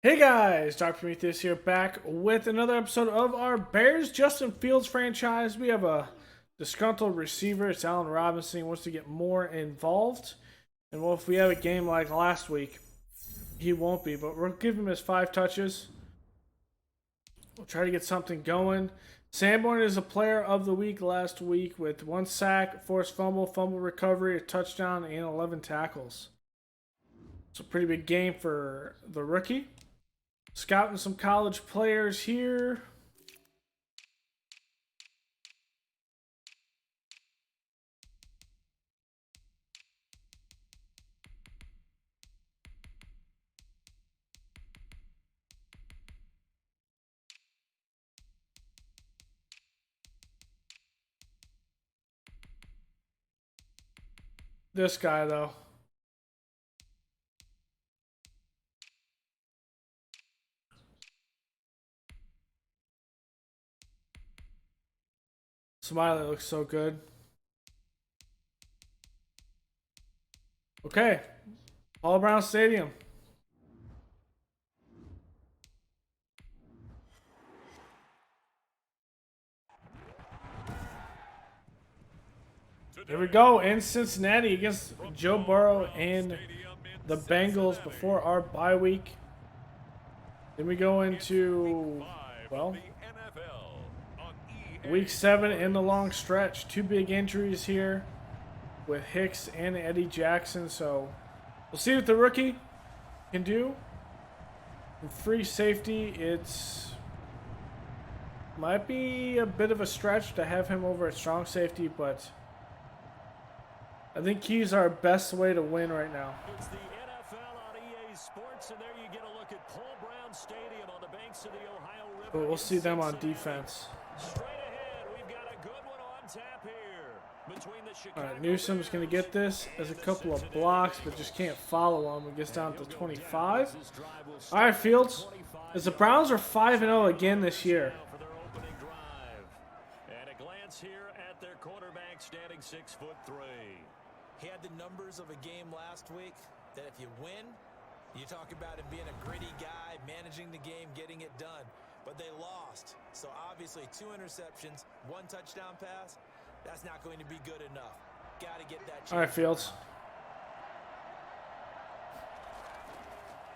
Hey guys, Dr. Prometheus here, back with another episode of our Bears Justin Fields franchise. We have a disgruntled receiver, it's Allen Robinson. He wants to get more involved. And well, if we have a game like last week, he won't be, but we'll give him his 5 touches. We'll try to get something going. Sanborn is a player of the week last week with 1 sack, forced fumble, fumble recovery, a touchdown, and 11 tackles. It's a pretty big game for the rookie. Scouting some college players here. This guy, though. Smiley looks so good. Okay. All Brown Stadium. Here we go in Cincinnati against Joe Burrow and the Bengals before our bye week. Then we go into, well, week 7 in the long stretch. 2 big injuries here with Hicks and Eddie Jackson. So we'll see what the rookie can do. In free safety, it's might be a bit of a stretch to have him over at strong safety, but I think he's our best way to win right now. It's the NFL on EA Sports, and there you get a look at Paul Brown Stadium on the banks of the Ohio River. But we'll see them on defense. Straight ahead, we've got a good one on tap here. Between the Chicago All right, Newsom's going to get this as a couple of blocks, but just can't follow him. It gets down to 25. All right, Fields. As the Browns are 5-0 again this year. for their opening drive. And a glance here at their quarterback standing 6'3". He had the numbers of a game last week that if you win, you talk about him being a gritty guy, managing the game, getting it done. But they lost. So obviously 2 interceptions, 1 touchdown pass, that's not going to be good enough. Got to get that chance. All right, Fields.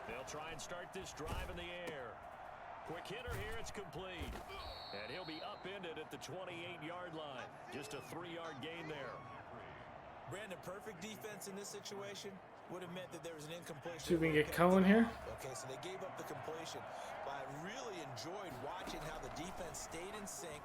They'll try and start this drive in the air. Quick hitter here, it's complete. And he'll be upended at the 28-yard line. Just a 3-yard gain there. Brandon, perfect defense in this situation would have meant that there was an incompletion. See if we can get Cohen here. Okay, so they gave up the completion. But I really enjoyed watching how the defense stayed in sync,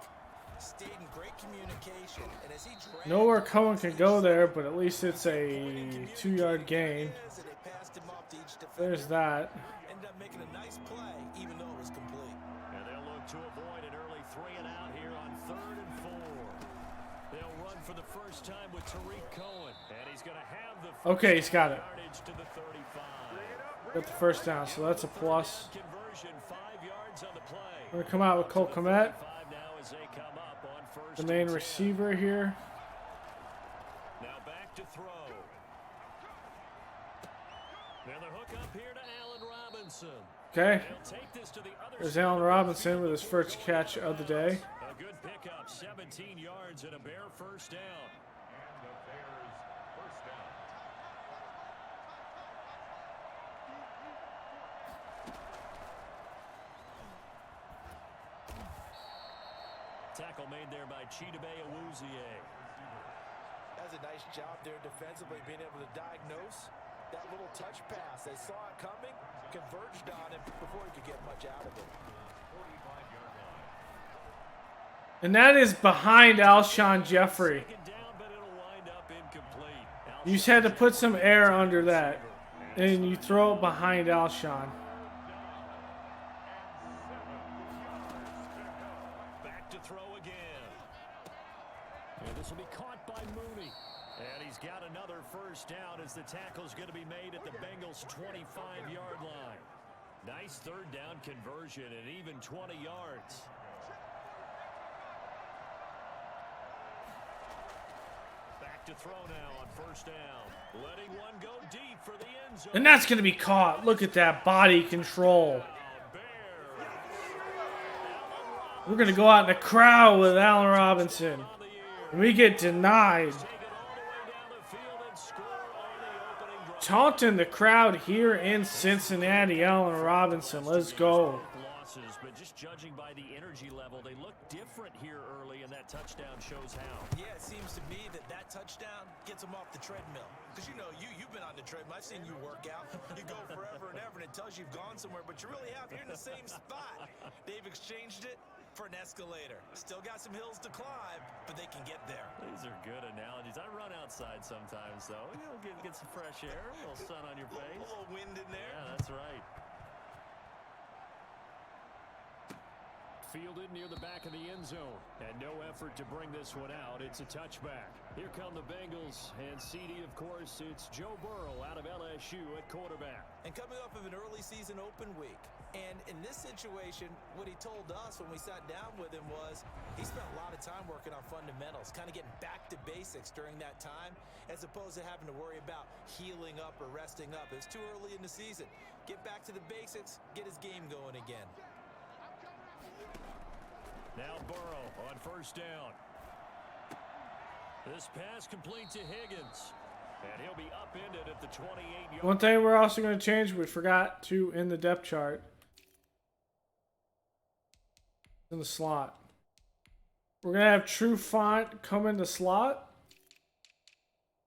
stayed in great communication. And as he dragged Nowhere Cohen can go there, but at least it's a 2-yard gain. they passed him off to each defender. There's that. Ended up making a nice play, even though it was complete. And they'll look to avoid an early 3 and out here on 3rd and 4. They'll run for the first time with Tariq Cohen. And he's going to have the first Okay, he's got it. yardage to the 35. Got the first down, so that's a plus. Conversion, 5 yards on the play. We're going to come out with Cole Kmet, 5 now as they come up on first the main and 10. receiver here. Now back to throw. Now the hook up here to Allen Robinson. Okay, They'll take this to the other there's side. Allen Robinson with his first catch of the day. A good pickup, 17 yards and a Bear first down. Tackle made there by Chidobe Awuzie. That's a nice job there defensively, being able to diagnose that little touch pass. They saw it coming, converged on it before he could get much out of it. And that is behind Alshon Jeffrey. Second down, but it'll wind up incomplete. You just had to put some air under that, and you throw it behind Alshon. Back to throw again. And this will be caught by Mooney. And he's got another first down as the tackle's going to be made at the Bengals' 25-yard line. Nice 3rd down conversion and even 20 yards. Back to throw now on first down. Letting one go deep for the end zone. And that's going to be caught. Look at that body control. We're going to go out in the crowd with Allen Robinson. And we get denied. Taunting the crowd here in Cincinnati, Allen Robinson. Let's go. But just judging by the energy level, they look different here early, and that touchdown shows how. Yeah, it seems to me that touchdown gets them off the treadmill. Because, you know, you've been on the treadmill. I've seen you work out. You go forever and ever, and it tells you you've gone somewhere, but you really have. You're in the same spot. They've exchanged it for an escalator. Still got some hills to climb, but they can get there. These are good analogies. I run outside sometimes, though. You know, get some fresh air, a little sun on your face. A little wind in there. Yeah, that's right. Fielded near the back of the end zone. And no effort to bring this one out. It's a touchback. Here come the Bengals. And CD, of course, it's Joe Burrow out of LSU at quarterback. And coming off of an early season open week. And in this situation, what he told us when we sat down with him was he spent a lot of time working on fundamentals, kind of getting back to basics during that time, as opposed to having to worry about healing up or resting up. It's too early in the season. Get back to the basics, get his game going again. Now Burrow on first down. This pass complete to Higgins. And he'll be upended at the 28-yard. One thing we're also going to change, we forgot to in the depth chart. In the slot. We're going to have true font come in the slot.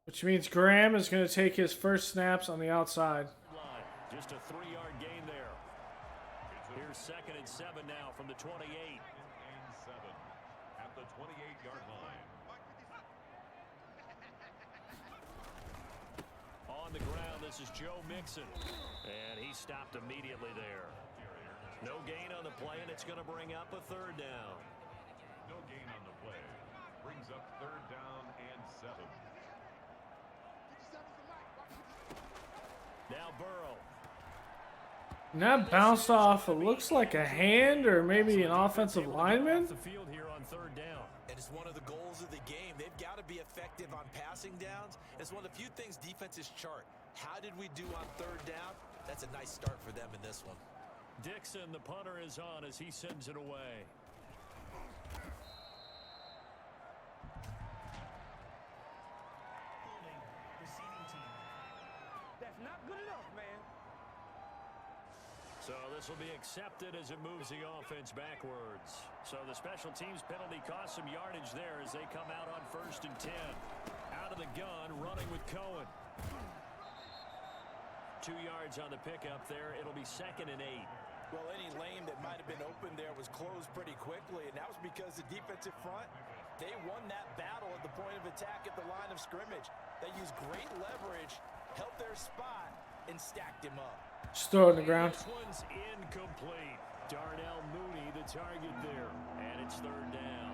Which means Graham is going to take his first snaps on the outside. Just a 3-yard gain there. Here's 2nd and 7 now from the 28. At the 28-yard line. On the ground, this is Joe Mixon. And he stopped immediately there. No gain on the play, and it's going to bring up a 3rd down. No gain on the play. Brings up 3rd down and 7. Now Burrow. And that bounced off, it looks like a hand or maybe an offensive lineman. The field here on 3rd down. And it's one of the goals of the game. They've got to be effective on passing downs. It's one of the few things defenses chart. How did we do on 3rd down? That's a nice start for them in this one. Dixon, the punter, is on as he sends it away. Receiving team. That's not good enough, man. So this will be accepted as it moves the offense backwards. So the special teams penalty cost some yardage there as they come out on 1st and 10. Out of the gun, running with Cohen. 2 yards on the pickup there. It'll be 2nd and 8. Well, any lane that might have been open there was closed pretty quickly, and that was because the defensive front, they won that battle at the point of attack at the line of scrimmage. They used great leverage, helped their spot, and stacked him up. Just throw it on the ground. This one's incomplete. Darnell Mooney, the target there, and it's 3rd down.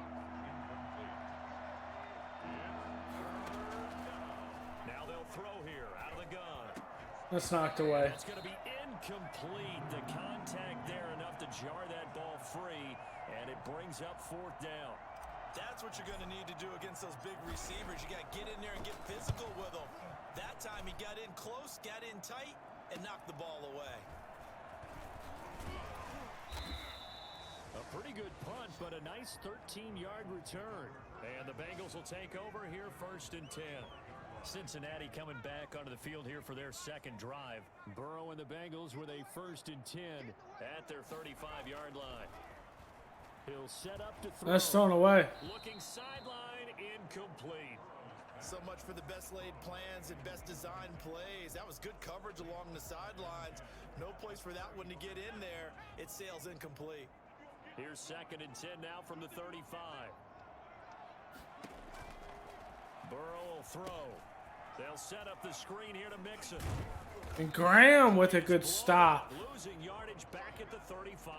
Now they'll throw here out of the gun. That's knocked away. It's going to be incomplete. The contact there enough to jar that ball free, and it brings up 4th down. That's what you're going to need to do against those big receivers. You got to get in there and get physical with them. That time he got in close, got in tight, and knocked the ball away. A pretty good punt, but a nice 13-yard return. And the Bengals will take over here 1st and 10. Cincinnati coming back onto the field here for their 2nd drive. Burrow and the Bengals with a 1st and 10 at their 35-yard line. He'll set up to throw. That's thrown away. Looking sideline, incomplete. So much for the best laid plans and best design plays. That was good coverage along the sidelines. No place for that one to get in there. It sails incomplete. Here's 2nd and 10 now from the 35. Burrow will throw. They'll set up the screen here to Mixon. And Graham with a good stop. Losing yardage back at the 35.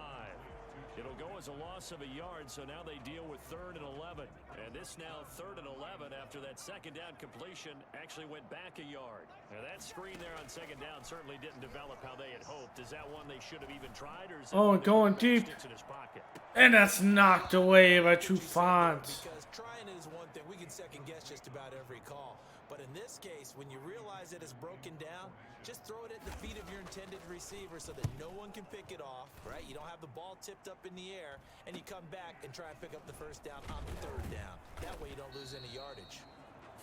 It'll go as a loss of a yard, so now they deal with 3rd and 11. And this now 3rd and 11 after that 2nd down completion actually went back a yard. Now that screen there on 2nd down certainly didn't develop how they had hoped as Is that one they should have even tried, or is that Oh, one and going that deep. sticks in his pocket? And that's knocked away by Trufant. Because trying is one thing. We can second guess just about every call. But in this case, when you realize that it's broken down, just throw it at the feet of your intended receiver so that no one can pick it off, right? You don't have the ball tipped up in the air, and you come back and try and pick up the first down on the third down. That way you don't lose any yardage.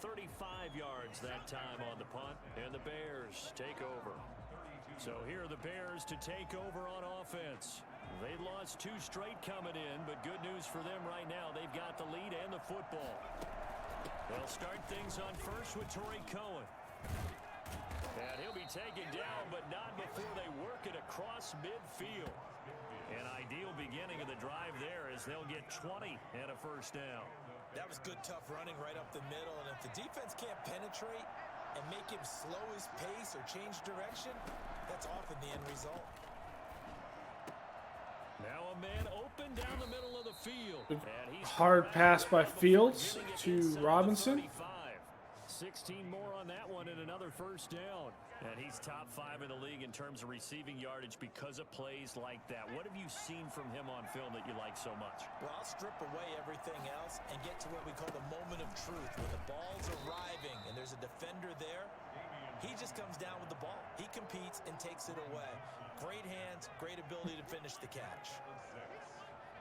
35 yards that time on the punt, and the Bears take over. So here are the Bears to take over on offense. They lost 2 straight coming in, but good news for them right now. They've got the lead and the football. They'll start things on first with Torrey Cohen. And he'll be taken down, but not before they work it across midfield. An ideal beginning of the drive there as they'll get 20 and a first down. That was good, tough running right up the middle. And if the defense can't penetrate and make him slow his pace or change direction, that's often the end result. Now a man open down the middle of the field. And he's Hard pass by Fields to Robinson. 16 more on that one and another first down. And he's top 5 in the league in terms of receiving yardage because of plays like that. What have you seen from him on film that you like so much? Well, I'll strip away everything else and get to what we call the moment of truth, where the ball's arriving and there's a defender there. He just comes down with the ball. He competes and takes it away. Great hands, great ability to finish the catch.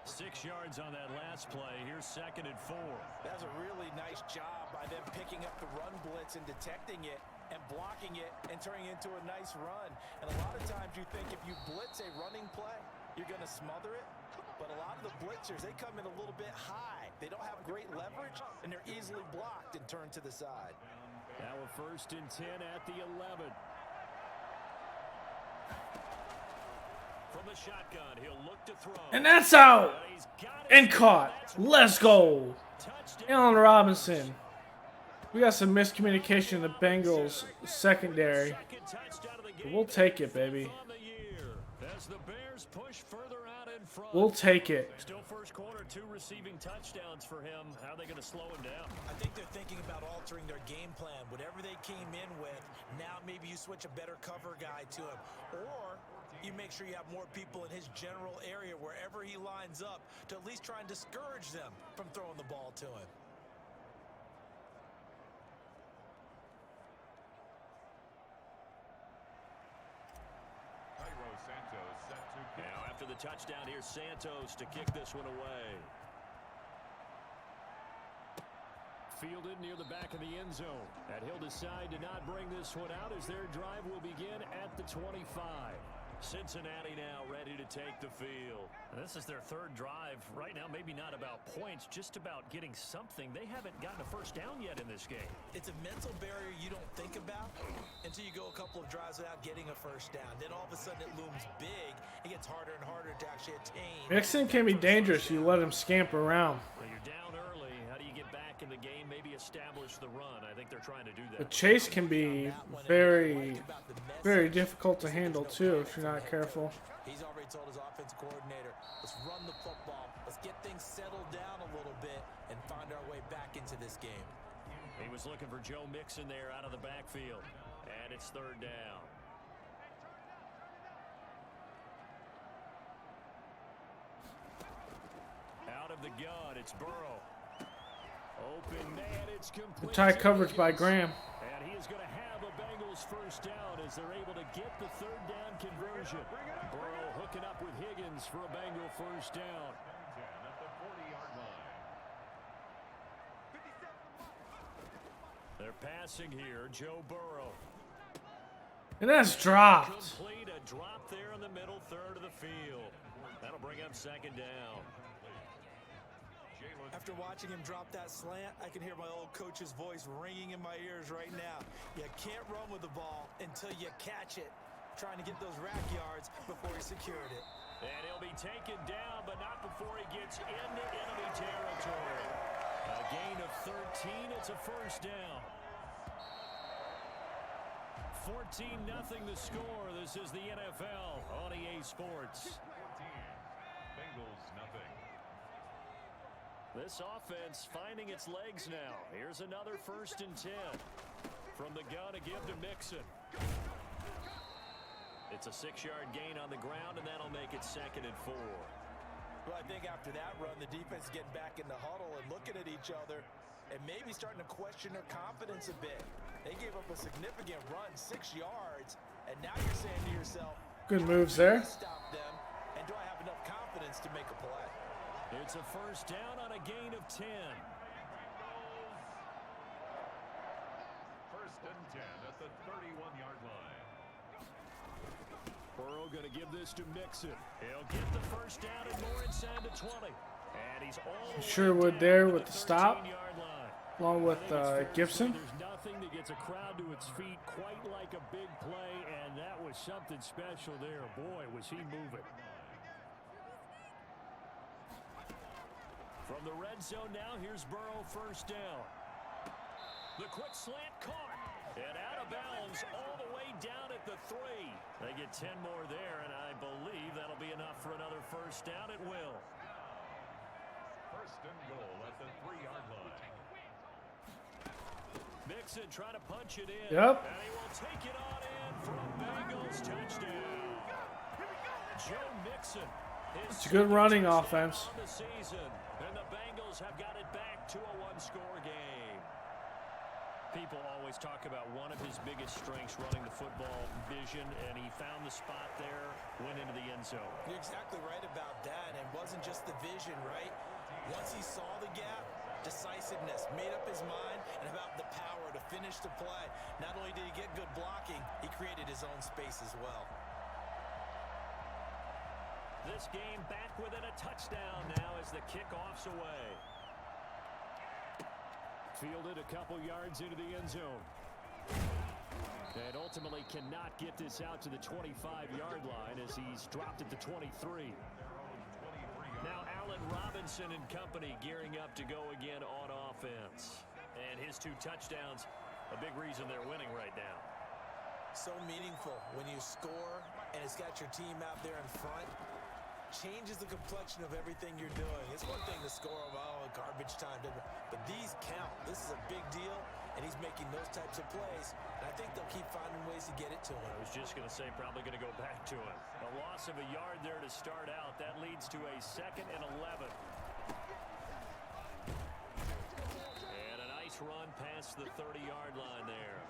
6 yards on that last play. Here's 2nd and 4. That was a really nice job by them picking up the run blitz and detecting it and blocking it and turning it into a nice run. And a lot of times you think if you blitz a running play, you're going to smother it. But a lot of the blitzers, they come in a little bit high. They don't have great leverage, and they're easily blocked and turned to the side. Now a 1st and 10 at the 11. From the shotgun, he'll look to throw. And that's out. And caught. Let's go. Allen Robinson. We got some miscommunication in the Bengals secondary. But we'll take it, baby. We'll take it. Still first quarter, 2 receiving touchdowns for him. How are they going to slow him down? I think they're thinking about altering their game plan. Whatever they came in with, now maybe you switch a better cover guy to him. Or you make sure you have more people in his general area wherever he lines up to at least try and discourage them from throwing the ball to him. Now after the touchdown, here's Santos to kick this one away. Fielded near the back of the end zone. And he'll decide to not bring this one out as their drive will begin at the 25. Cincinnati now ready to take the field. And this is their 3rd drive. Right now, maybe not about points, just about getting something. They haven't gotten a first down yet in this game. It's a mental barrier you don't think about until you go a couple of drives without getting a first down. Then all of a sudden it looms big. It gets harder and harder to actually attain. Mixon can be dangerous. You let him scamper around. Well, you're down early. How do you get back in the game? Maybe establish the run. I think they're trying to do that. The chase can be very, very difficult to handle too if you're not careful. He's already told his offensive coordinator, let's run the football. Let's get things settled down a little bit and find our way back into this game. He was looking for Joe Mixon there out of the backfield. And it's 3rd down. Out of the gun, it's Burrow. Open man, it's complete. Tight coverage by Graham. And he is going to have a Bengals first down as they're able to get the 3rd down conversion. Burrow hooking up with Higgins for a Bengal first down. At the 40-yard line. They're passing here, Joe Burrow. And that's dropped. Complete, a drop there in the middle third of the field. That'll bring up 2nd down. After watching him drop that slant, I can hear my old coach's voice ringing in my ears right now. You can't run with the ball until you catch it. Trying to get those rack yards before he secured it. And he'll be taken down, but not before he gets into enemy territory. A gain of 13, it's a first down. 14-0 the score. This is the NFL on EA Sports. 14. Bengals nothing. This offense finding its legs now. Here's another 1st and 10. From the gun to give to Mixon. It's a 6-yard gain on the ground, and that'll make it 2nd and 4. Well, I think after that run, the defense is getting back in the huddle and looking at each other and maybe starting to question their confidence a bit. They gave up a significant run, 6 yards, and now you're saying to yourself, Good moves there. stop them, and do I have enough confidence to make a play? It's a 1st down on a gain of 10. 1st and 10 at the 31-yard line. Burrow going to give this to Mixon. He'll get the 1st down and more inside the 20. And he's all Sherwood there with the stop, 13-yard line. along with Gibson. There's nothing that gets a crowd to its feet quite like a big play, and that was something special there. Boy, was he moving. From the red zone now, here's Burrow, 1st down. The quick slant caught, and out of bounds all the way down at the 3. They get 10 more there, and I believe that'll be enough for another 1st down. It will. 1st and goal at the 3-yard line. Mixon trying to punch it in. Yep. And he will take it on in for a Bengals touchdown. Joe Mixon. It's a good running offense. On the season, and the Bengals have got it back to a 1-score game. People always talk about one of his biggest strengths, running the football, vision, and he found the spot there, went into the end zone. You're exactly right about that, and it wasn't just the vision, right? Once he saw the gap, decisiveness, made up his mind, and about the power to finish the play. Not only did he get good blocking, he created his own space as well. This game back within a touchdown now as the kickoff's away. Fielded a couple yards into the end zone. And ultimately cannot get this out to the 25-yard line as he's dropped at the 23. Now Allen Robinson and company gearing up to go again on offense. And his 2 touchdowns, a big reason they're winning right now. So meaningful when you score and it's got your team out there in front. Changes the complexion of everything you're doing. It's one thing to score garbage time, but these count. This is a big deal, and he's making those types of plays. And I think they'll keep finding ways to get it to him. I was just going to say, probably going to go back to him. A loss of a yard there to start out. That leads to a 2nd and 11. And a nice run past the 30-yard line there.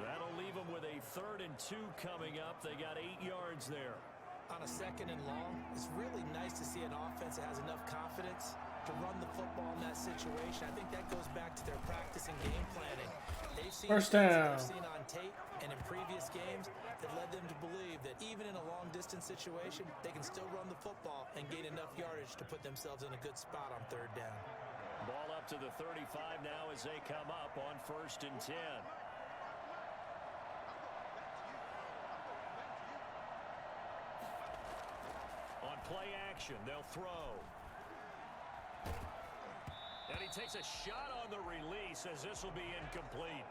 That'll leave them with a 3rd and 2 coming up. They got 8 yards there. On a 2nd and long, it's really nice to see an offense that has enough confidence to run the football in that situation. I think that goes back to their practice and game planning. They've seen 1st down. they've seen on tape and in previous games that led them to believe that even in a long-distance situation, they can still run the football and gain enough yardage to put themselves in a good spot on 3rd down. Ball up to the 35 now as they come up on 1st and 10. On play action, they'll throw. And he takes a shot on the release as this will be incomplete.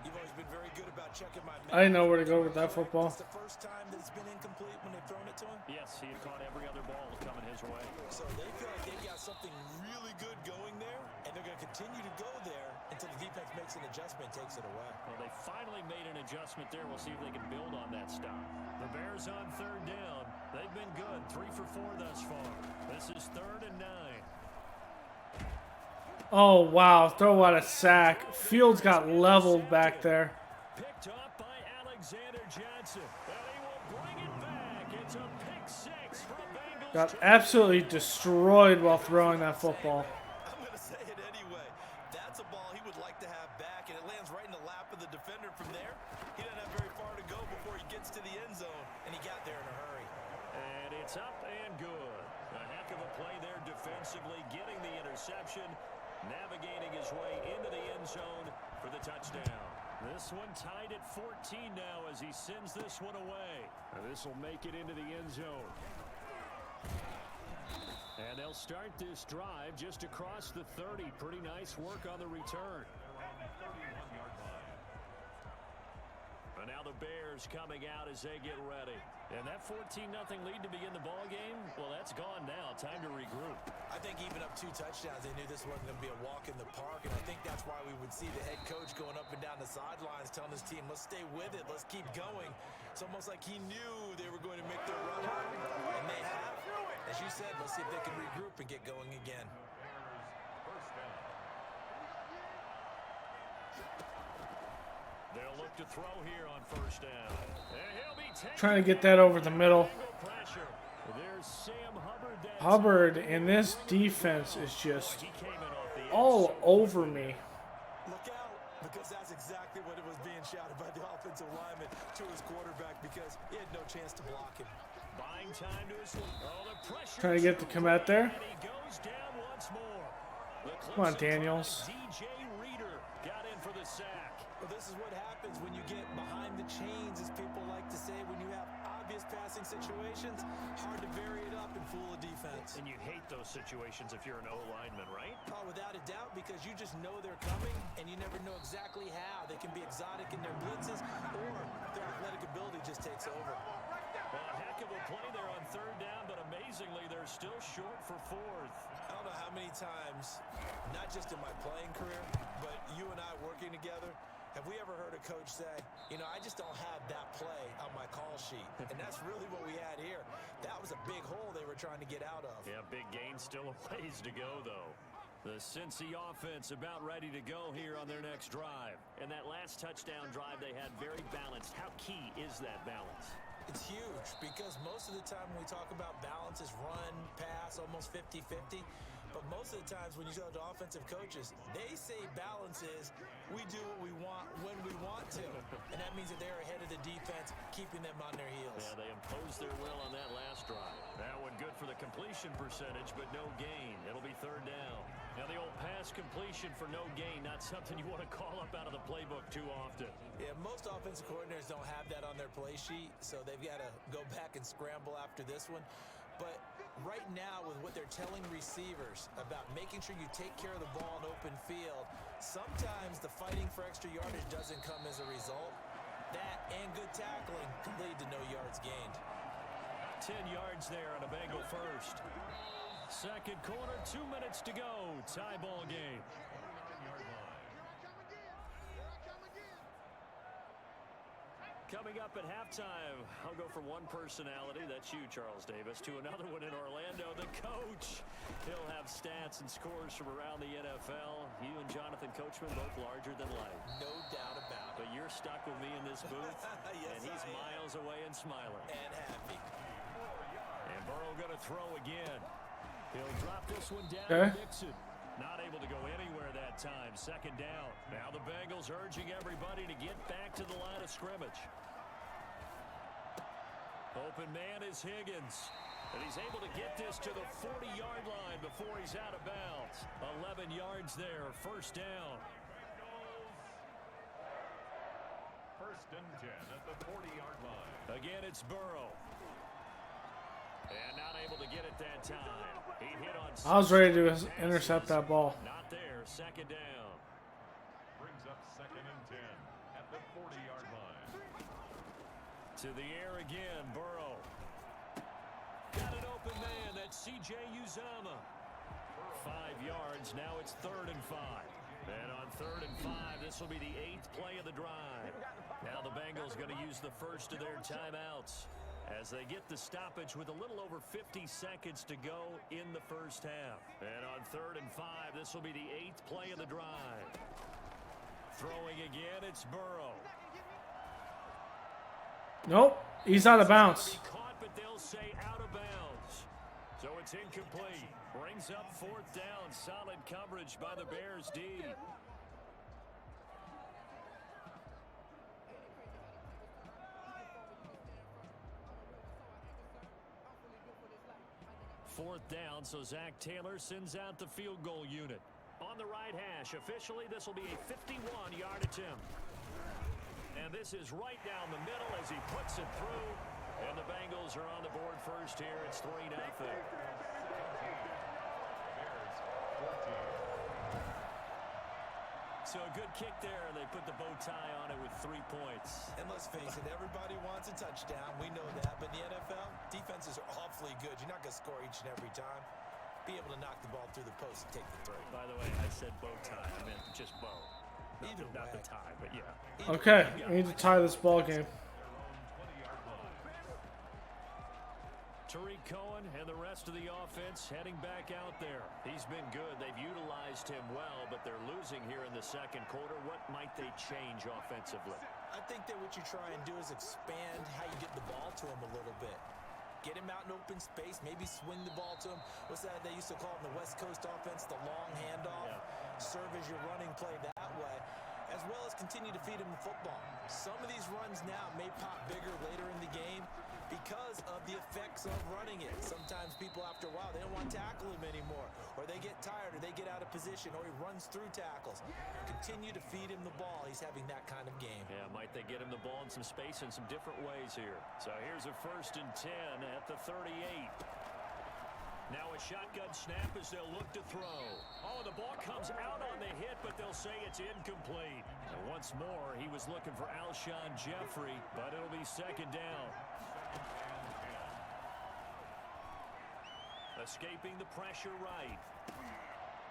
You've always been very good about checking my I didn't know where to go with that football. It's the first time that it's been incomplete when they've thrown it to him? Yes, he had caught every other ball coming his way. So they feel like they've got something really good going there, and they're going to continue to go there until the defense makes an adjustment and takes it away. Well, they finally made an adjustment there. We'll see if they can build on that stop. The Bears on 3rd down. They've been good, 3 for 4 thus far. This is 3rd and 9. Oh, wow. Throw out a sack. Fields got leveled back there. Picked up by Alexander Johnson. And he will bring it back. It's a pick 6 for Bengals. Got absolutely destroyed while throwing that football. I'm going to say it anyway. That's a ball he would like to have back, and it lands right in the lap of the defender from there. He doesn't have very far to go before he gets to the end zone, and he got there in a hurry. And it's up and good. A heck of a play there defensively, getting the interception, navigating his way into the end zone for the touchdown. This one tied at 14 now as he sends this one away. This will make it into the end zone. And they'll start this drive just across the 30. Pretty nice work on the return. And now Now the Bears coming out as they get ready. And that 14-0 lead to begin the ball game, well, that's gone now. Time to regroup. I think even up 2 touchdowns, they knew this wasn't going to be a walk in the park, and I think that's why we would see the head coach going up and down the sidelines telling his team, let's stay with it, let's keep going. It's almost like he knew they were going to make their run, and they have. As you said, let's see if they can regroup and get going again. They'll look to throw here on first down. Trying to get that over the middle. Hubbard in this defense is just all over me. Look out, because that's exactly what it was being shouted by the offensive lineman to his quarterback, because he had no chance to block him. Buying time to his Trying to get to come out there. Come on, Daniels. DJ Reader got in for the sack. Well, this is what happens when you get behind the chains, as people like to say, when you have obvious passing situations, hard to vary it up and fool a defense. And you hate those situations if you're an O-lineman, right? Oh, without a doubt, because you just know they're coming, and you never know exactly how. They can be exotic in their blitzes, or their athletic ability just takes over. Well, a heck of a play there on third down, but amazingly, they're still short for fourth. I don't know how many times, not just in my playing career, but you and I working together, have we ever heard a coach say, you know, I just don't have that play on my call sheet? And that's really what we had here. That was a big hole they were trying to get out of. Yeah, big gain, still a ways to go, though. The Cincy offense about ready to go here on their next drive. And that last touchdown drive they had very balanced. How key is that balance? It's huge, because most of the time when we talk about balance is run, pass, almost 50-50. But most of the times when you talk to offensive coaches, they say balance is we do what we want when we want to. And that means that they're ahead of the defense, keeping them on their heels. Yeah, they imposed their will on that last drive. That one good for the completion percentage, but no gain. It'll be third down. Now the old pass completion for no gain, not something you want to call up out of the playbook too often. Yeah, most offensive coordinators don't have that on their play sheet, so they've got to go back and scramble after this one. But right now, with what they're telling receivers about making sure you take care of the ball in open field, sometimes the fighting for extra yardage doesn't come as a result. That and good tackling can lead to no yards gained. 10 yards there on a Bengal first. Second quarter, 2 minutes to go. Tie ball game. Coming up at halftime, I'll go from one personality, that's you, Charles Davis, to another one in Orlando, the coach. He'll have stats and scores from around the NFL. You and Jonathan Coachman both larger than life. No doubt about it. But you're stuck with me in this booth, yes, and he's miles away and smiling. And happy. And Burrow going to throw again. He'll drop this one down Okay. to Mixon. Not able to go anywhere that time. Second down. Now the Bengals urging everybody to get back to the line of scrimmage. Open man is Higgins. And he's able to get this to the 40-yard line before he's out of bounds. 11 yards there. First down. First and 10 at the 40-yard line. Again, it's Burrow. And not able to get it that time. He hit on I was ready to intercept that ball. Not there. Second down. Brings up second and 10 at the 40-yard line. To the air again, Burrow. Got an open man. That's C.J. Uzama. 5 yards. Now it's 3rd and 5. And on 3rd and 5, this will be the 8th play of the drive. Now the Bengals going to use the first of their timeouts as they get the stoppage with a little over 50 seconds to go in the first half. And on 3rd and 5, this will be the 8th play of the drive. Throwing again, it's Burrow. Nope, he's out of bounds. Caught, but they'll say out of bounds. So it's incomplete. Brings up 4th down. Solid coverage by the Bears D. Fourth down, so Zach Taylor sends out the field goal unit. On the right hash, officially this will be a 51-yard attempt. And this is right down the middle as he puts it through. And the Bengals are on the board first here. It's 3-0. So a good kick there, and they put the bow tie on it with 3 points. And let's face it, everybody wants a touchdown. We know that. But in the NFL, defenses are awfully good. You're not going to score each and every time. Be able to knock the ball through the post and take the throw. By the way, I said bow tie. I meant just bow. Not the tie, but yeah. Okay, we need to tie this ball game. Tariq Cohen and the rest of the offense heading back out there. He's been good. They've utilized him well, but they're losing here in the second quarter. What might they change offensively? I think that what you try and do is expand how you get the ball to him a little bit. Get him out in open space, maybe swing the ball to him. What's that they used to call in the West Coast offense, the long handoff? Yeah. Serve as your running play that way, as well as continue to feed him the football. Some of these runs now may pop bigger later in the game because of the effects of running it. Sometimes people, after a while, they don't want to tackle him anymore, or they get tired, or they get out of position, or he runs through tackles. Continue to feed him the ball. He's having that kind of game. Yeah, might they get him the ball in some space in some different ways here. So here's a 1st and 10 at the 38. Now a shotgun snap as they'll look to throw. Oh, the ball comes out on the hit, but they'll say it's incomplete. And once more, he was looking for Alshon Jeffrey, but it'll be 2nd down. Escaping the pressure right.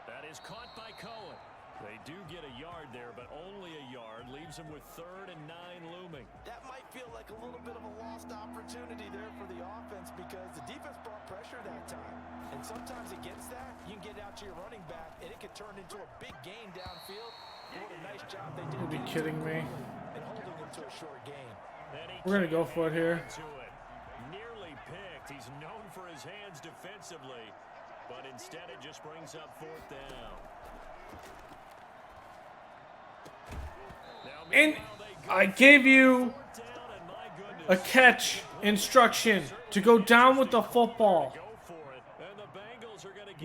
That is caught by Cohen. They do get a yard there, but only a yard. Leaves them with 3rd and 9 looming. That might feel like a little bit of a lost opportunity there for the offense because the defense brought pressure that time. And sometimes against that, you can get out to your running back, and it could turn into a big gain downfield. What a nice job they did. You'd be kidding me. And holding them to a short gain. We're going to go for it here. Nearly picked. He's known for his hands defensively, but instead it just brings up 4th down. And I gave you a catch instruction to go down with the football.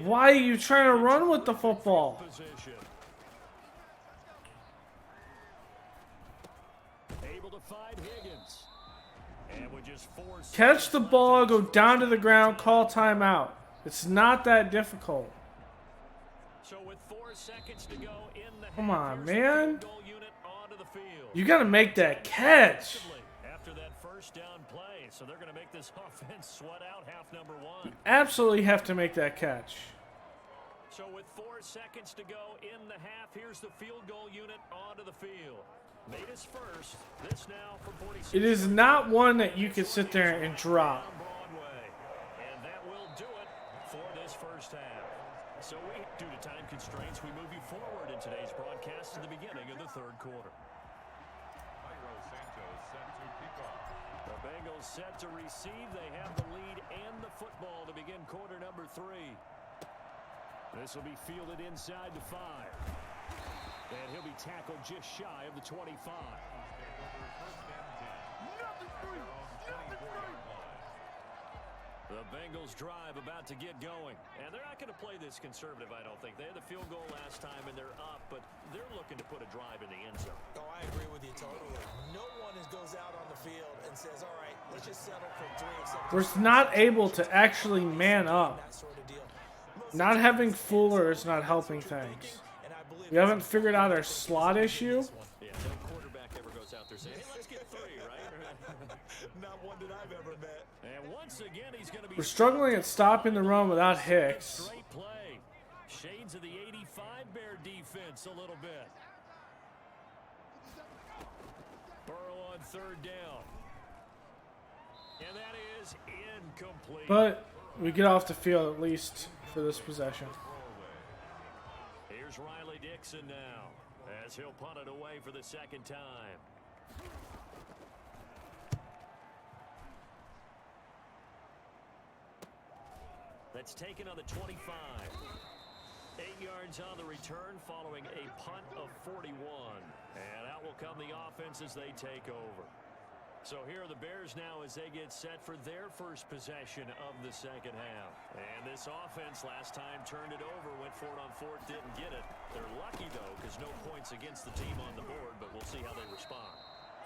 Why are you trying to run with the football? Catch the ball, go down to the ground, call timeout. It's not that difficult. So with 4 seconds to go in the Come on, man. You field. got to make that catch. After that 1st down play, so they're going to make this offense sweat out half number 1. Absolutely have to make that catch. So with 4 seconds to go in the half, here's the field goal unit onto the field. Made his first. This now from 46. It is not one that you can sit there and drop. And that will do it for this 1st half. So due to time constraints, we move you forward in today's broadcast to the beginning of the 3rd quarter. The Bengals set to receive. They have the lead and the football to begin quarter number 3. This will be fielded inside the 5. And he'll be tackled just shy of the 25. The Bengals drive about to get going. And they're not going to play this conservative, I don't think. They had the field goal last time, and they're up, but they're looking to put a drive in the end zone. Oh, I agree with you totally. No one goes out on the field and says, all right, let's just settle for 3. We're not able to actually man up. Not having Fuller is not helping things. We haven't figured out our slot issue. Yeah, no quarterback ever goes out there saying, hey, let's get 3, right? Not one that I've ever met. And once again, he's going to be... We're struggling at stopping the run without Hicks. Straight play. Shades of the 85 Bear defense a little bit. Burrow on 3rd down. And that is incomplete. But we get off the field at least for this possession. Here's Riley Dixon now, as he'll punt it away for the 2nd time. That's taken on the 25. 8 yards on the return following a punt of 41. And out will come the offense as they take over. So here are the Bears now as they get set for their first possession of the 2nd half. And this offense last time turned it over, went for it on 4th, didn't get it. They're lucky, though, because no points against the team on the board, but we'll see how they respond.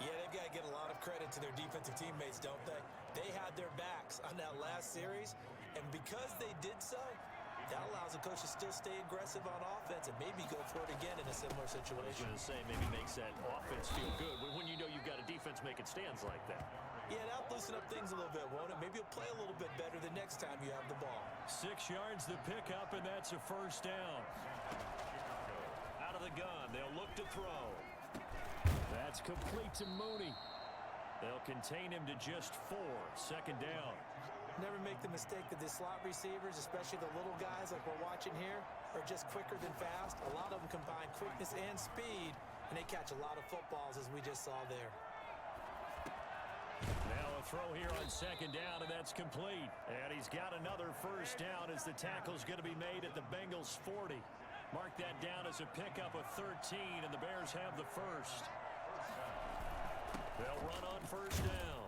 Yeah, they've got to get a lot of credit to their defensive teammates, don't they? They had their backs on that last series, and because they did so, That allows the coach to still stay aggressive on offense and maybe go for it again in a similar I was situation. going to say, maybe makes that offense feel good when you know you've got a defense making stands like that. Yeah, that'll loosen up things a little bit, won't it? Maybe you'll play a little bit better the next time you have the ball. 6 yards the pickup, and that's a first down. Out of the gun, they'll look to throw. That's complete to Mooney. They'll contain him to just 4. Second down. Never make the mistake that the slot receivers, especially the little guys like we're watching here, are just quicker than fast. A lot of them combine quickness and speed, and they catch a lot of footballs, as we just saw there. Now a throw here on second down, and that's complete. And he's got another first down as the tackle's going to be made at the Bengals 40. Mark that down as a pickup of 13, and the Bears have the first. They'll run on first down.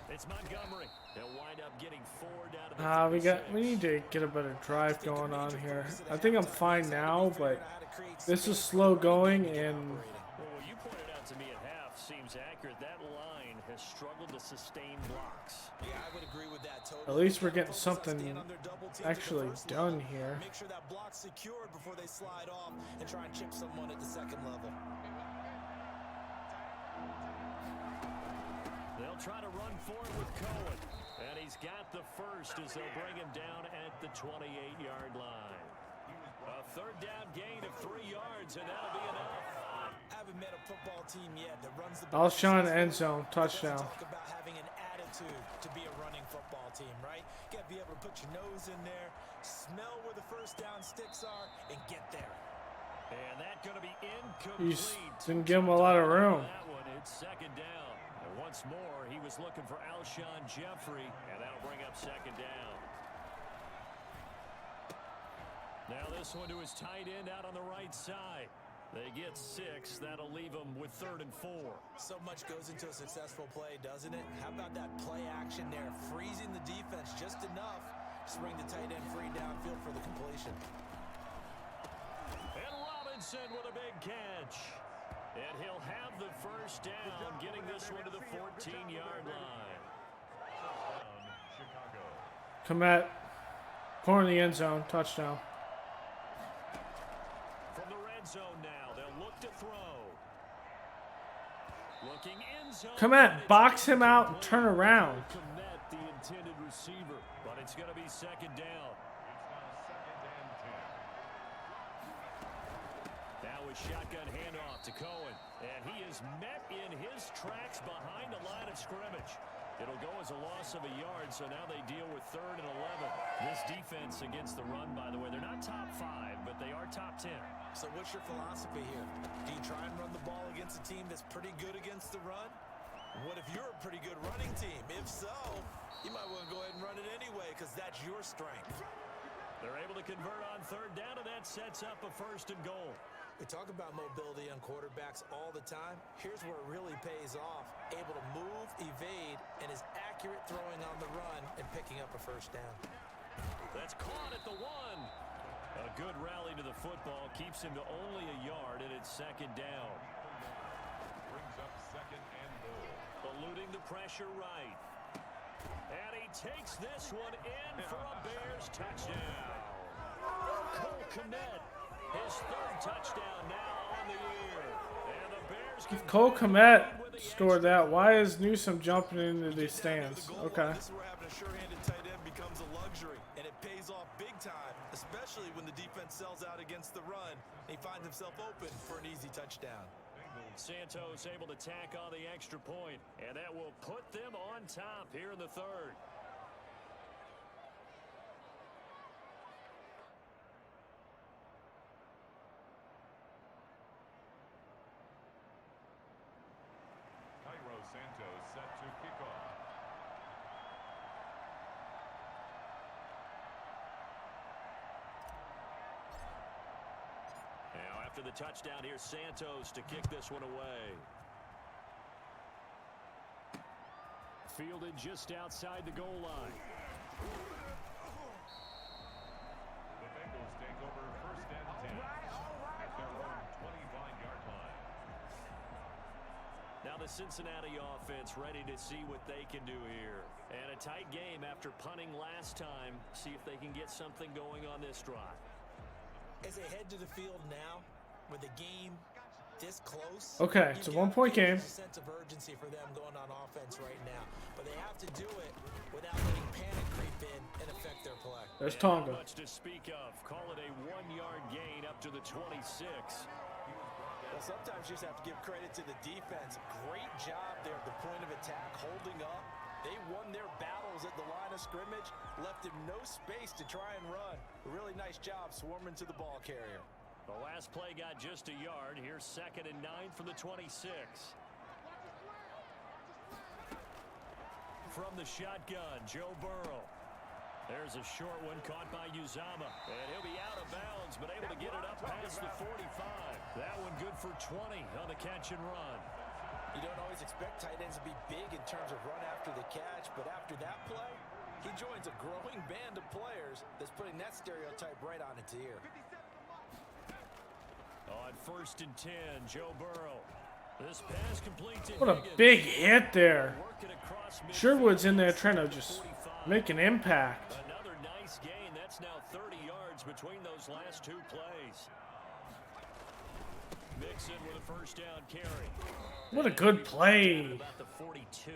It's Montgomery. They'll wind up getting 4 down to the we need to get a better drive going on here. I think I'm fine now, but this is slow going, and well, what you pointed out to me at half seems accurate. That line has struggled to sustain blocks. Yeah, I would agree with that totally. at least we're getting something actually done here. Make sure that block's secured before they slide off and try and chip someone at the second level. They'll try to run forward with Cohen. And he's got the first as they'll bring him down at the 28-yard line. A third down gain of 3 yards, and that'll be enough. I haven't met a football team yet that runs the ball. Alshon end zone touchdown. Talk about having an attitude to be a running football team, right? You got to be able to put your nose in there, smell where the first down sticks are, and get there. And that's going to be incomplete. You didn't give him a lot of room. That one, it's second down. And once more, he was looking for Alshon Jeffrey, and that'll bring up second down. Now this one to his tight end out on the right side. They get 6. That'll leave them with 3rd and 4. So much goes into a successful play, doesn't it? How about that play action there? Freezing the defense just enough to bring the tight end free downfield for the completion. And Robinson with a big catch. And he'll have the first down, getting this one to the 14-yard line. Chicago. Komet, corner of the end zone, touchdown. From the red zone now, they'll look to throw. Looking in zone. Komet, box him out and turn around. Komet, the intended receiver, but it's going to be second down. Now a shotgun handoff to Cohen, and he is met in his tracks behind the line of scrimmage. It'll go as a loss of a yard, so now they deal with 3rd and 11. This defense against the run, by the way, they're not top 5, but they are top 10. So what's your philosophy here? Do you try and run the ball against a team that's pretty good against the run? What if you're a pretty good running team? If so, you might want to go ahead and run it anyway because that's your strength. They're able to convert on 3rd down, and that sets up a 1st and goal. We talk about mobility on quarterbacks all the time. Here's where it really pays off. Able to move, evade, and is accurate throwing on the run and picking up a 1st down. That's caught at the 1. A good rally to the football keeps him to only a yard, and it's 2nd down. Brings up 2nd and goal. Eluding the pressure right. And he takes this one in for a Bears touchdown. Cole Kmet, his 3rd touchdown now on the year. And the Bears If Cole Komet scored that, why is Newsome jumping into the stands? Okay. This is where having a sure-handed tight end becomes a luxury, and it pays off big time, especially when the defense sells out against the run, and he finds himself open for an easy touchdown. Santos able to tack on the extra point, and that will put them on top here in the 3rd. Santos set to kick off. Now after the touchdown, here's Santos to kick this one away. Fielded just outside the goal line. The Bengals take over 1st and 10 at their own 25-yard line. Now the Cincinnati offense ready to see what they can do here. And a tight game after punting last time. See if they can get something going on this drive. As they head to the field now, with the game this close. Okay, it's a 1-point game. There's a sense of urgency for them going on offense right now, but they have to do it without letting panic creep in and affect their play. There's And not Tonga. much to speak of. Call it a 1-yard gain up to the 26. Well, sometimes you just have to give credit to the defense. Great job there at the point of attack, holding up. They won their battles at the line of scrimmage, left him no space to try and run. A really nice job swarming to the ball carrier. The last play got just a yard. Here's 2nd and 9 from the 26. From the shotgun, Joe Burrow. There's a short one caught by Uzama. And he'll be out of bounds, but able to get it up past the 45. That one good for 20 on the catch and run. You don't always expect tight ends to be big in terms of run after the catch, but after that play, he joins a growing band of players that's putting that stereotype right on its ear. On 1st and 10, Joe Burrow. This pass complete to What a Higgins. big hit there. Working across midfield. Sherwood's in there trying to just 45. make an impact. Another nice gain. That's now 30 yards between those last 2 plays. Mixon with a 1st down carry. What a good play. About the 42.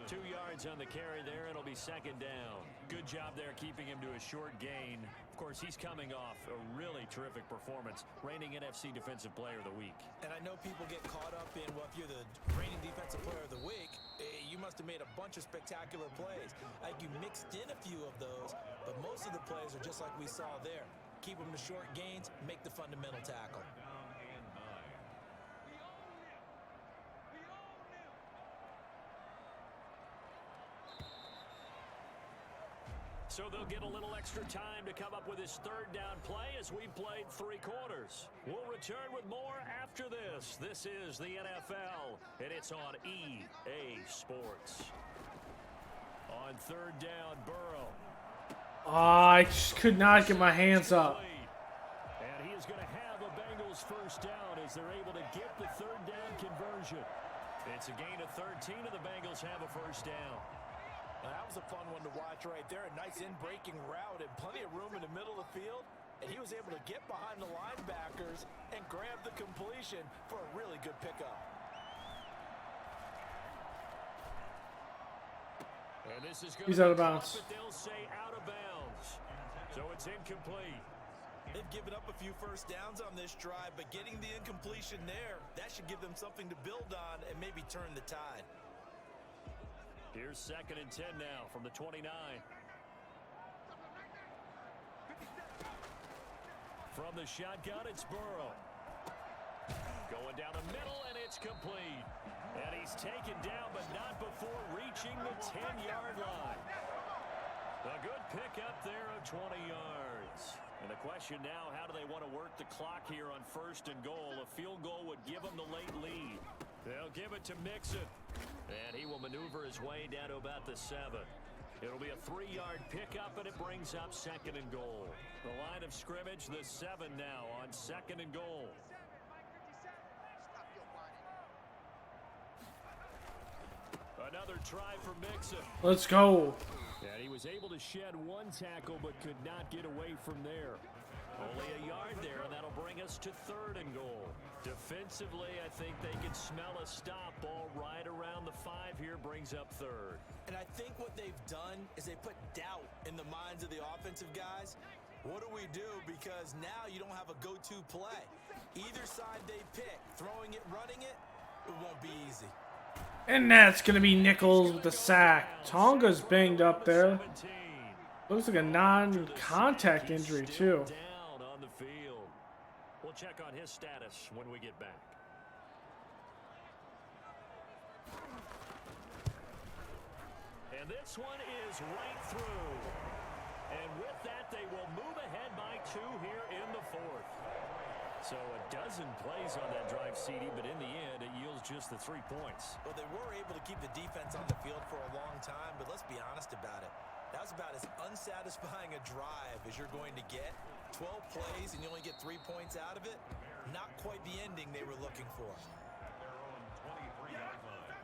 2 yards on the carry there. It'll be 2nd down. Good job there keeping him to a short gain. Of course, he's coming off a really terrific performance, reigning NFC Defensive Player of the Week. And I know people get caught up in, well, if you're the reigning defensive player of the week, you must have made a bunch of spectacular plays. Like you mixed in a few of those, but most of the plays are just like we saw there. Keep them to short gains, make the fundamental tackle. So they'll get a little extra time to come up with his 3rd down play as we played 3 quarters. We'll return with more after this. This is the NFL, and it's on EA Sports. On 3rd down, Burrow. I just could not get my hands up. And he is going to have a Bengals 1st down as they're able to get the 3rd down conversion. It's a gain of 13, and the Bengals have a 1st down. That was a fun one to watch right there. A nice in-breaking route and plenty of room in the middle of the field. And he was able to get behind the linebackers and grab the completion for a really good pickup. And this is going He's to out of bounds. But they'll say out of bounds. So it's incomplete. They've given up a few 1st downs on this drive, but getting the incompletion there, that should give them something to build on and maybe turn the tide. Here's 2nd and 10 now from the 29. From the shotgun, it's Burrow. Going down the middle, and it's complete. And he's taken down, but not before reaching the 10-yard line. A good pickup there of 20 yards. And the question now, how do they want to work the clock here on 1st and goal? A field goal would give them the late lead. They'll give it to Mixon. And he will maneuver his way down to about the 7. It'll be a 3-yard pickup, and it brings up 2nd and goal. The line of scrimmage, the 7 now on 2nd and goal. Another try for Mixon. Let's go. And he was able to shed 1 tackle, but could not get away from there. Only a yard there, and that'll bring us to 3rd and goal. Defensively, I think they can smell a stop. Ball right around the 5 here, brings up 3rd. And I think what they've done is they put doubt in the minds of the offensive guys. What do we do? Because now you don't have a go-to play. Either side they pick, throwing it, running it, it won't be easy. And that's going to be Nichols with the sack. Tonga's banged up there. Looks like a non-contact injury, too. Down on the field. We'll check on his status when we get back. And this one is right through. And with that, they will move ahead by 2 here in the 4th. So a dozen plays on that drive, CD, but in the end, it yields just the 3 points. Well, they were able to keep the defense on the field for a long time, but let's be honest about it. That was about as unsatisfying a drive as you're going to get. 12 plays and you only get 3 points out of it. Not quite the ending they were looking for. Their own 23-yard line.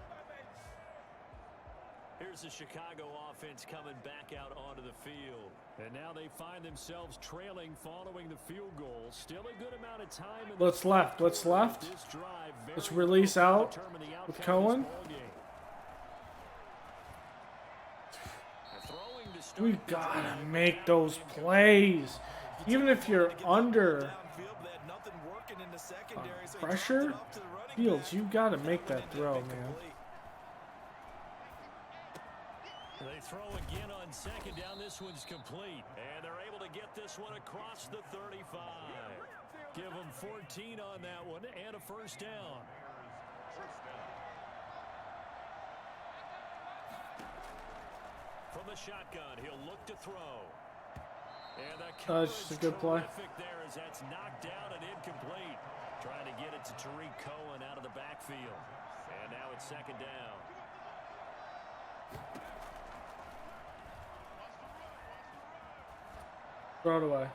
Here's here's the Chicago offense coming back out onto the field. And now they find themselves trailing following the field goal. Still a good amount of time. Let's left. Let's left. This drive, Let's very release close to out determine the with outcome of this Cohen. ball game. Throwing to start We the gotta drive. make those plays. Even if you're under pressure, Fields, you gotta make that throw, man. They throw again on second down. This one's complete. And they're able to get this one across the 35. Give them 14 on that one and a first down. From the shotgun, he'll look to throw. And the Just a good play. terrific there as that's knocked down and incomplete. Trying to get it to Tariq Cohen out of the backfield. And now it's second down. Throw it away.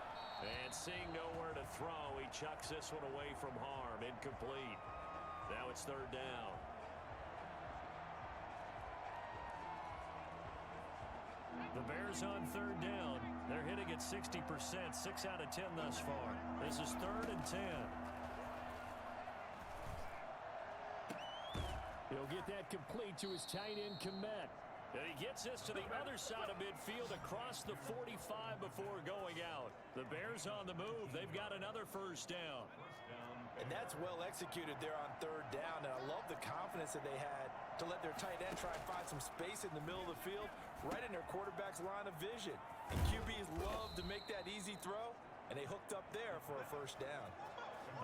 And seeing nowhere to throw, he chucks this one away from harm. Incomplete. Now it's third down. The Bears on third down. They're hitting at 60%, 6 out of 10 thus far. This is 3rd and 10. He'll get that complete to his tight end, Komet. And he gets this to the other side of midfield across the 45 before going out. The Bears on the move. They've got another first down. And that's well executed there on third down. And I love the confidence that they had to let their tight end try and find some space in the middle of the field, right in their quarterback's line of vision. And QBs love to make that easy throw, and they hooked up there for a first down.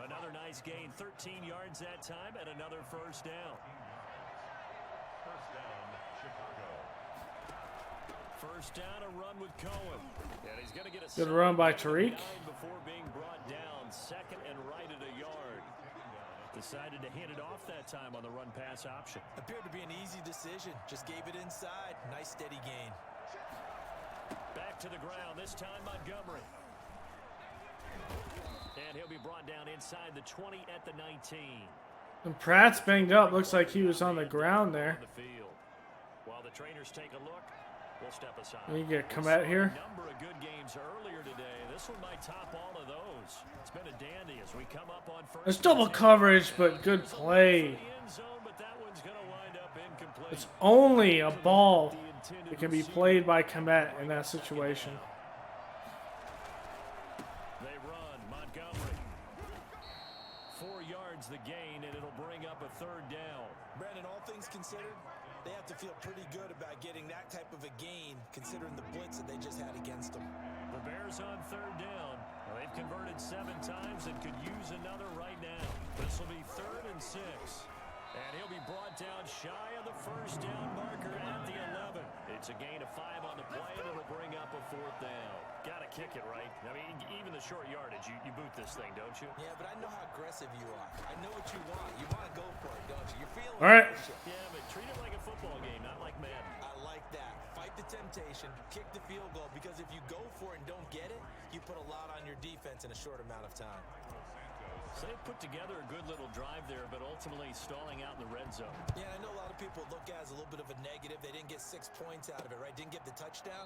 Another nice gain, 13 yards that time, and another first down. First down, Chicago. First down, a run with Cohen. And he's going to get a Good run by second Tariq. down before being brought down. Second and right at a yard. Decided to hand it off that time on the run-pass option. Appeared to be an easy decision. Just gave it inside. Nice steady gain. Back to the ground, this time Montgomery. And he'll be brought down inside the 20 at the 19. And Pratt's banged up. Looks like he was on the ground there. On the field. While the trainers take a look, we'll step aside. And you get Komet here. A number of good games earlier today. This one might top all of those. It's been a dandy as we come up on first. It's double coverage, but good play. It's only a ball that can be played by Komet in that situation. They run Montgomery. 4 yards the gain, and it'll bring up a third down. Brandon, all things considered, they have to feel pretty good about getting that type of a gain, considering the blitz that they just had against them. The Bears on third down. Well, they've converted 7 times and could use another right now. This will be 3rd and 6. And he'll be brought down shy of the first down marker at the 11. It's a gain of 5 on the play, and it'll bring up a 4th down. Got to kick it, right? I mean, even the short yardage, you boot this thing, don't you? Yeah, but I know how aggressive you are. I know what you want. You want to go for it, don't you? You're feeling All right. Yeah, but treat it like a football game, not like Madden. I like that. Fight the temptation, kick the field goal, because if you go for it and don't get it, you put a lot on your defense in a short amount of time. So they put together a good little drive there, but ultimately stalling out in the red zone. Yeah, I know a lot of people look at it as a little bit of a negative. They didn't get 6 points out of it, right? Didn't get the touchdown.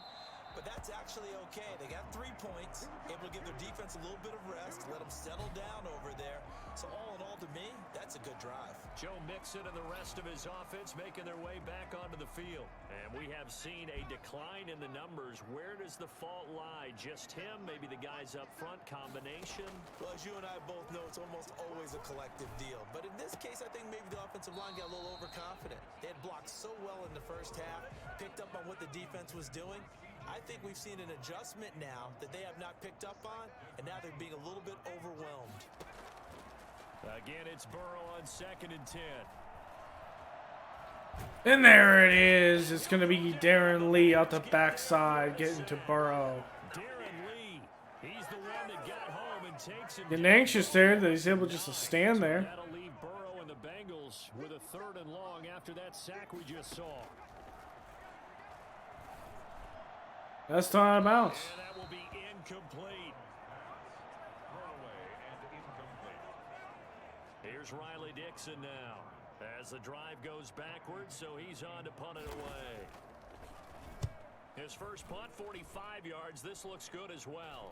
But that's actually okay. They got 3 points, able to give their defense a little bit of rest, let them settle down over there. So all in all, to me, that's a good drive. Joe Mixon and the rest of his offense making their way back onto the field. And we have seen a decline in the numbers. Where does the fault lie? Just him? Maybe the guys up front? Combination? Well, as you and I both know, it's almost always a collective deal. But in this case, I think maybe the offensive line got a little overconfident. They had blocked so well in the first half, picked up on what the defense was doing. I think we've seen an adjustment now that they have not picked up on, and now they're being a little bit overwhelmed. Again, it's Burrow on 2nd and 10. And there it is. It's going to be Darren Lee out the backside getting to Burrow. Darren Lee, he's the one that got home and takes him. Getting anxious there that he's able just to stand there. That'll leave Burrow and the Bengals with a 3rd and long after that sack we just saw. That's time out of bounds. And that will be incomplete. Throwaway and incomplete. Here's Riley Dixon now as the drive goes backwards, so he's on to punt it away. His first punt, 45 yards. This looks good as well.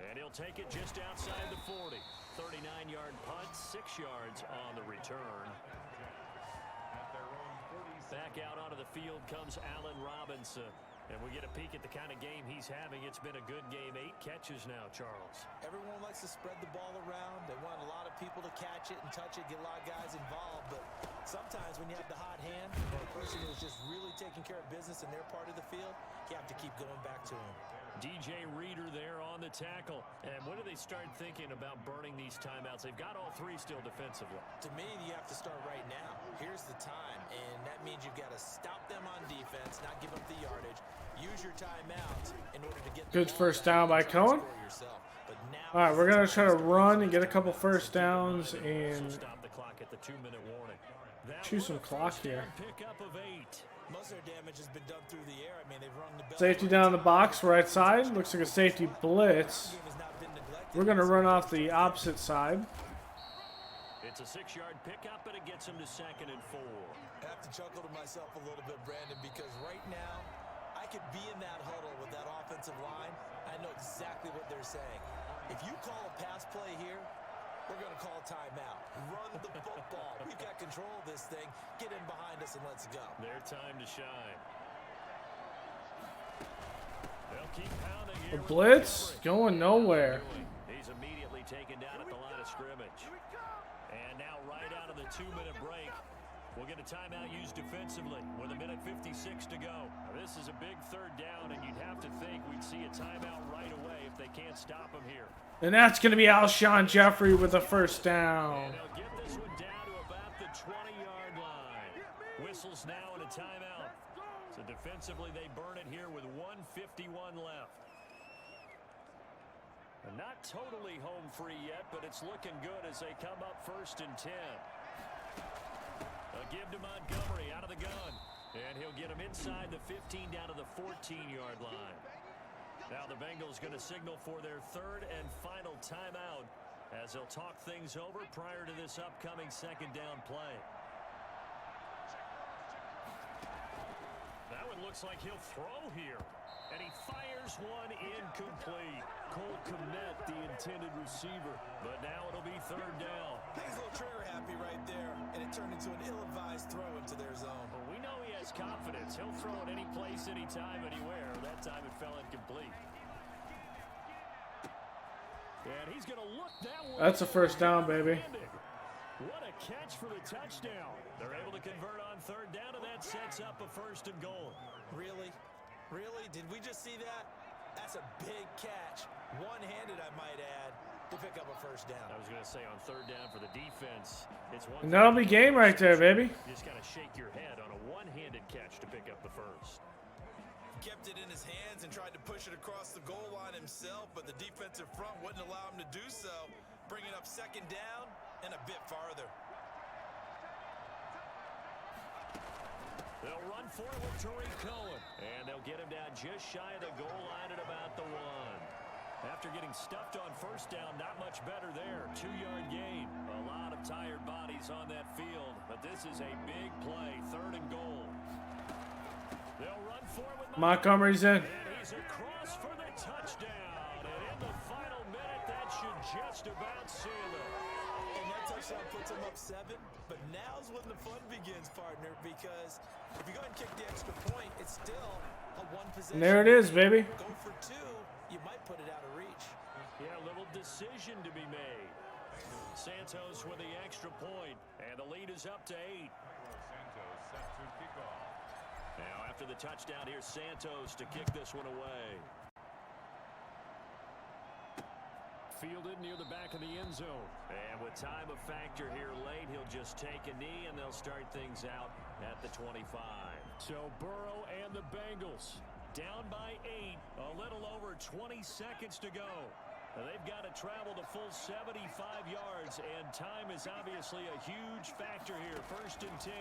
And he'll take it just outside the 40. 39-yard punt, 6 yards on the return. Back out onto the field comes Allen Robinson. And we get a peek at the kind of game he's having. It's been a good game. 8 catches now, Charles. Everyone likes to spread the ball around. They want a lot of people to catch it and touch it, get a lot of guys involved. But sometimes when you have the hot hand or a person who's just really taking care of business in their part of the field, you have to keep going back to him. DJ Reader there on the tackle. And when do they start thinking about burning these timeouts? They've got all 3 still defensively. To me, you have to start right now. Here's the time, and that means you've got to stop them on defense, not give up the yardage. Use your timeouts in order to get Good first down by Cohen. All right, we're going to try to run and get a couple first downs and Stop the clock at the 2-minute warning. chew some clock here. Pickup of 8. Most of their damage has been done through the air. I mean, they've rung the bell. Safety down in the box, right side. Looks like a safety blitz. The game has not been neglected. We're going to run off the opposite side. It's a 6-yard pickup, and it gets him to 2nd and 4. I have to chuckle to myself a little bit, Brandon, because right now I could be in that huddle with that offensive line. I know exactly what they're saying. If you call a pass play here, we're going to call timeout. Run the football. We've got control of this thing. Get in behind us and let's go. Their time to shine. They'll keep pounding The here. blitz going nowhere. He's immediately taken down at the line of scrimmage. And now right out of the 2-minute break, we'll get a timeout used defensively with 1:56 to go. Now, this is a big 3rd down, and you'd have to think we'd see a timeout right away if they can't stop him here. And that's going to be Alshon Jeffrey with a first down. And they'll get this one down to about the 20-yard line. Whistles now and a timeout. So defensively, they burn it here with 1:51 left. And not totally home free yet, but it's looking good as they come up 1st and 10. A give to Montgomery out of the gun. And he'll get him inside the 15 down to the 14-yard line. Now the Bengals going to signal for their 3rd and final timeout as they'll talk things over prior to this upcoming 2nd down play. That one looks like he'll throw here. And he fires one incomplete. Cole Kmet, the intended receiver. But now it'll be 3rd down. He's a little trigger happy right there, and it turned into an ill-advised throw into their zone. Well, we know he has confidence. He'll throw it any place, anytime, anywhere. That time it fell incomplete. And he's going to look that way. That's a first down, baby. What a catch for the touchdown. They're able to convert on 3rd down, and that sets up a 1st and goal. Really? Really? Did we just see that? That's a big catch. One-handed, I might add, to pick up a 1st down. I was going to say on 3rd down for the defense, it's one. And that'll be game right there, baby. You just got to shake your head on a one-handed catch to pick up the 1st. Kept it in his hands and tried to push it across the goal line himself, but the defensive front wouldn't allow him to do so. Bringing up 2nd down and a bit farther. They'll run for it with Tariq Cohen. And they'll get him down just shy of the goal line at about the 1. After getting stuffed on 1st down, not much better there. 2-yard gain. A lot of tired bodies on that field. But this is a big play. 3rd and goal. They'll run for it with Montgomery's in. And he's across for the touchdown. And in the final minute, that should just about seal it. And that touchdown puts him up 7. But now's when the fun begins, partner, because if you go ahead and kick the extra point, it's still a 1-possession. And there it is, baby. Go for 2, you might put it out of reach. Yeah, a little decision to be made. Santos with the extra point, and the lead is up to 8. Santos set to kick off. Now after the touchdown, here's Santos to kick this one away. Fielded near the back of the end zone. And with time a factor here late, he'll just take a knee, and they'll start things out at the 25. So Burrow and the Bengals down by 8, a little over 20 seconds to go. Now they've got to travel the full 75 yards, and time is obviously a huge factor here. 1st and 10.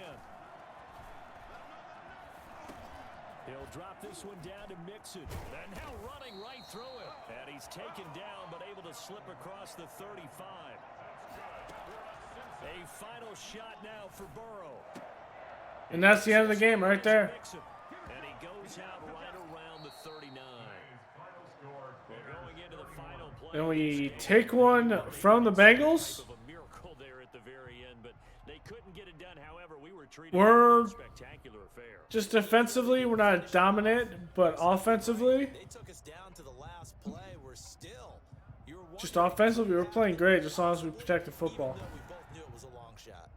He'll drop this one down to Mixon. And now running right through it. And he's taken down, but able to slip across the 35. A final shot now for Burrow. And that's the end of the game right there. Mixon. And he goes out right around the 39. We're going into the final play. And we take one from the Bengals. Type of a miracle there at the very end, but they couldn't get it done. However, we were treated We're to a spectacular affair. just defensively, we're not dominant, but offensively, They took us down to the last play. We're still. You were just offensively, we're playing great as long as we protect the football. Even though we both knew it was a long shot.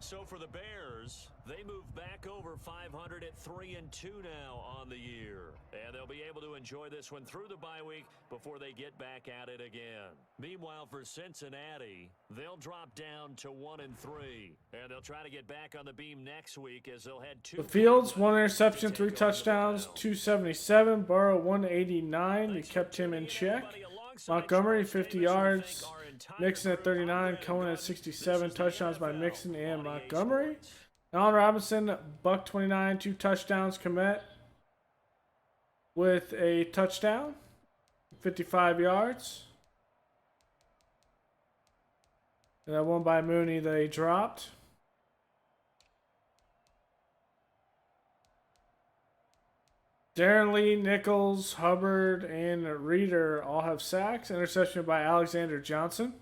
So for the Bears, they move back over 500 at 3-2 now on the year. And they'll be able to enjoy this one through the bye week before they get back at it again. Meanwhile, for Cincinnati, they'll drop down to 1-3. And they'll try to get back on the beam next week as they'll head to The Fields, 1 interception, 3 touchdowns, 277. Burrow, 189. We kept him in check. Montgomery, 50 yards. Mixon at 39. Cohen at 67. Touchdowns by Mixon and Montgomery. Allen Robinson, buck 29, 2 touchdowns. Komet with a touchdown, 55 yards. And that one by Mooney they dropped. Darren Lee, Nichols, Hubbard, and Reeder all have sacks. Interception by Alexander Johnson.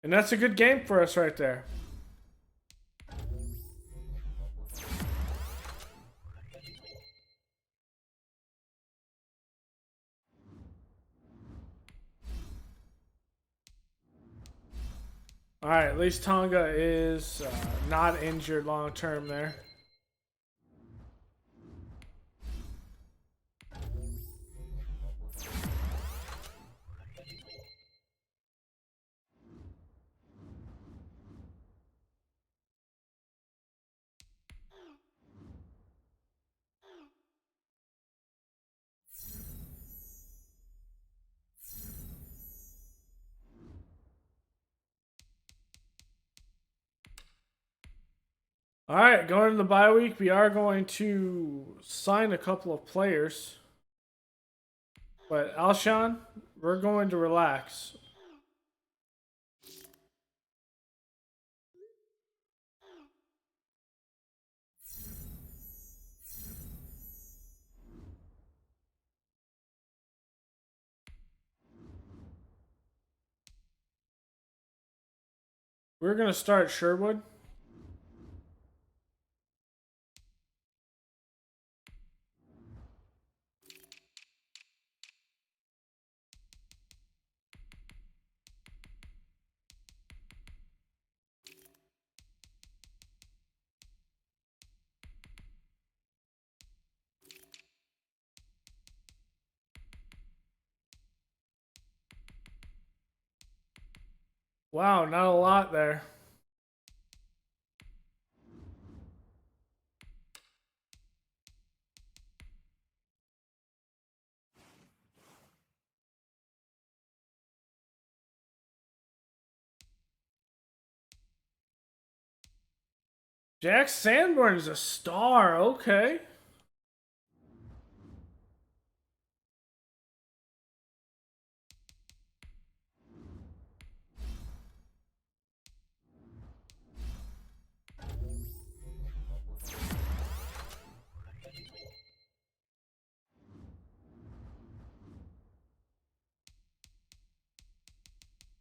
And that's a good game for us right there. All right, at least Tonga is not injured long term there. All right, going into the bye week, we are going to sign a couple of players. But Alshon, we're going to relax. We're going to start Sherwood. Wow, not a lot there. Jack Sanborn is a star. Okay.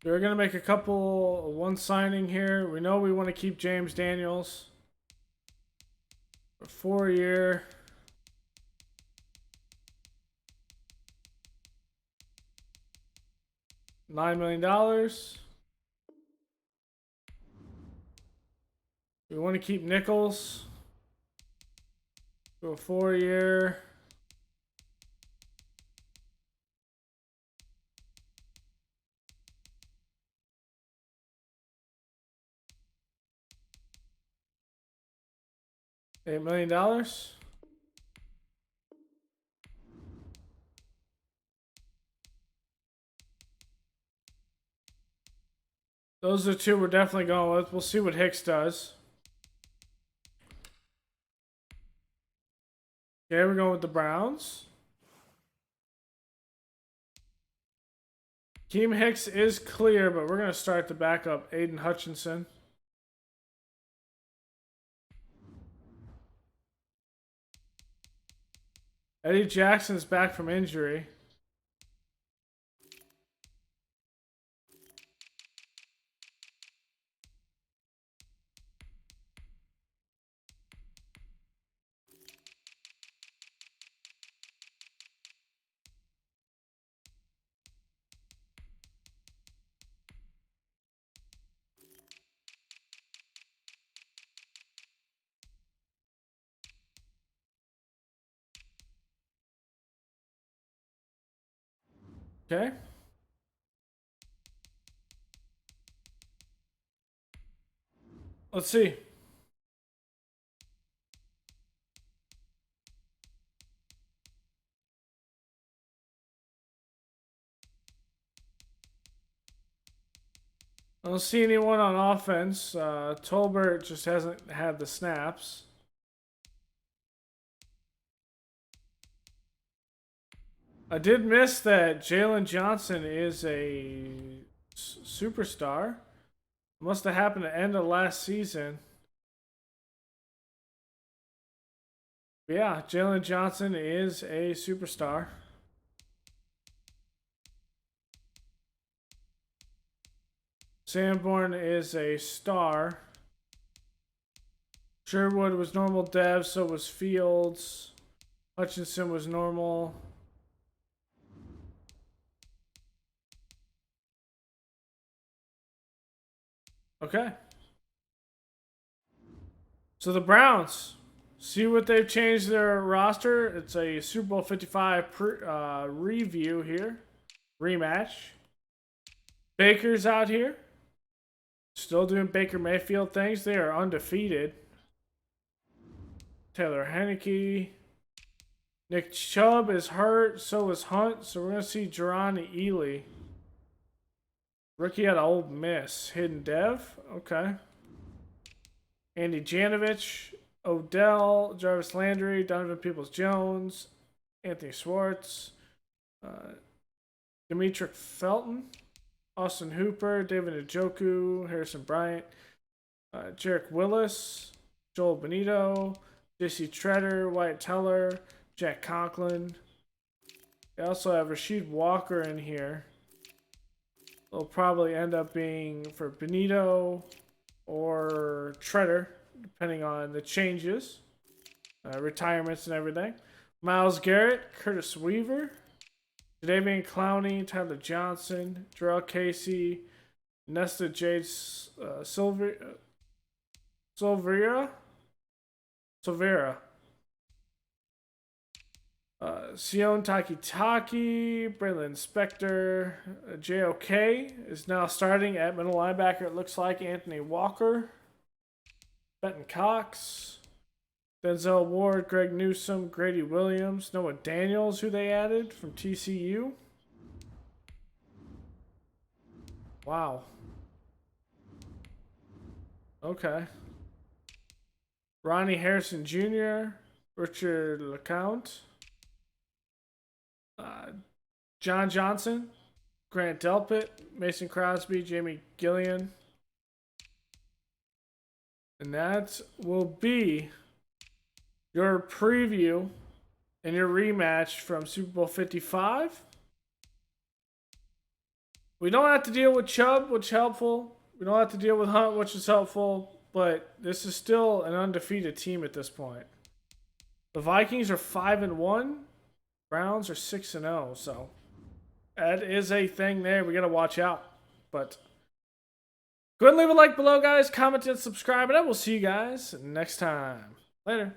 We're going to make one signing here. We know we want to keep James Daniels. For 4-year. $9 million. We want to keep Nichols. For a 4-year. $8 million. Those are 2 we're definitely going with. We'll see what Hicks does. Okay, we're going with the Browns. Keem Hicks is clear, but we're going to start the backup, Aiden Hutchinson. Eddie Jackson's back from injury. Okay. Let's see. I don't see anyone on offense. Tolbert just hasn't had the snaps. I did miss that Jalen Johnson is a superstar. Must have happened at the end of last season. But yeah, Jalen Johnson is a superstar. Sanborn is a star. Sherwood was normal dev, so was Fields. Hutchinson was normal. Okay. So the Browns, see what they've changed their roster. It's a Super Bowl 55 review here. Rematch. Baker's out here. Still doing Baker Mayfield things. They are undefeated. Taylor Heineke. Nick Chubb is hurt. So is Hunt. So we're going to see Jerron Ely. Rookie out of Ole Miss. Hidden Dev. Okay. Andy Janovich. Odell. Jarvis Landry. Donovan Peoples-Jones. Anthony Schwartz. Demetric Felton. Austin Hooper. David Njoku. Harrison Bryant. Jarek Willis. Joel Benito. J.C. Treader. Wyatt Teller. Jack Conklin. They also have Rasheed Walker in here. It'll probably end up being for Benito or Treader, depending on the changes, retirements and everything. Myles Garrett, Curtis Weaver, Jadeveon Clowney, Tyler Johnson, Jarrell Casey, Nesta Jade Silvera. Sion Takitaki, Braylon Spector, JOK is now starting at middle linebacker. It looks like Anthony Walker, Benton Cox, Denzel Ward, Greg Newsome, Grady Williams, Noah Daniels, who they added from TCU. Wow. Okay. Ronnie Harrison Jr., Richard LeCount. John Johnson, Grant Delpit, Mason Crosby, Jamie Gillian. And that will be your preview and your rematch from Super Bowl 55. We don't have to deal with Chubb, which is helpful. We don't have to deal with Hunt, which is helpful. But this is still an undefeated team at this point. The Vikings are 5-1. Browns are 6-0, so that is a thing there. We got to watch out. But go ahead and leave a like below, guys. Comment and subscribe, and I will see you guys next time. Later.